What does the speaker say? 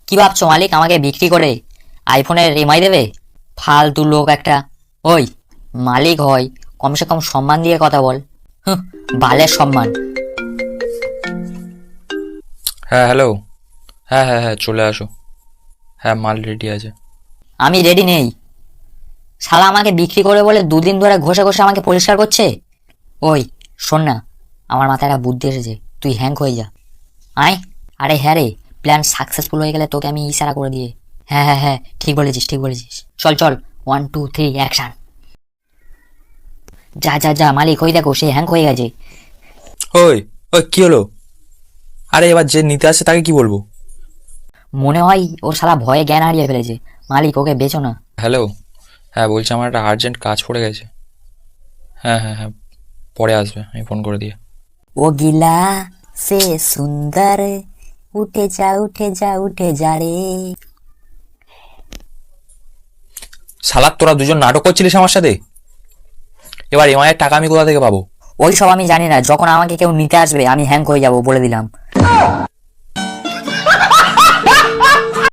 কি ভাবছো মালিক, আমাকে বিক্রি করে আইফোনের ইএমআই দেবে? ফালতু লোক একটা। ওই, মালিক হয়, কমসে কম সম্মান দিয়ে কথা বল। হুঁ, বালের সম্মান। হ্যাঁ হ্যালো। হ্যাঁ হ্যাঁ হ্যাঁ, চলে আসো। হ্যাঁ, মাল রেডি আছে। আমি রেডি নেই। শালা আমাকে বিক্রি করে বলে দুদিন ধরে ঘষে ঘষে আমাকে পরিষ্কার করছে। ওই শোন না, আমার মাথায় একটা বুদ্ধি এসেছে, তুই হ্যাংক হয়ে যা। আয়। আরে হ্যাঁ রে, প্ল্যান সাকসেসফুল হয়ে গেলে তোকে আমি ইশারা করে দিয়ে। হ্যাঁ হ্যাঁ হ্যাঁ, ঠিক বলেছিস ঠিক বলেছিস। চল চল, 1 2 3 অ্যাকশন। যা যা যা, মালিক ওই দেখো, সে হ্যাংক হয়ে গেছে। ওই ওই, কি হলো? আরে এবার যে নিতে আসে তাকে কি বলবো? মনে হয় ওর শালা ভয়ে জ্ঞান হারিয়ে ফেলেছে। মালিক ওকে বেচো না। হ্যালো। হ্যাঁ বলছি, আমার একটা আর্জেন্ট কাজ পড়ে গেছে। হ্যাঁ হ্যাঁ হ্যাঁ, পরে আসবে, আমি ফোন করে দিয়ে। ও গিলা সে সুন্দর, উঠে যা উঠে যা উঠে যা রে। শালার, তোরা দুজন নাটক করছিলিস আমার সাথে। এবার এমআই এর টাকা আমি কোথা থেকে পাবো? ওই সব আমি জানি না, যখন আমাকে কেউ নিতে আসবে আমি হ্যাংক হয়ে যাব বলে দিলাম।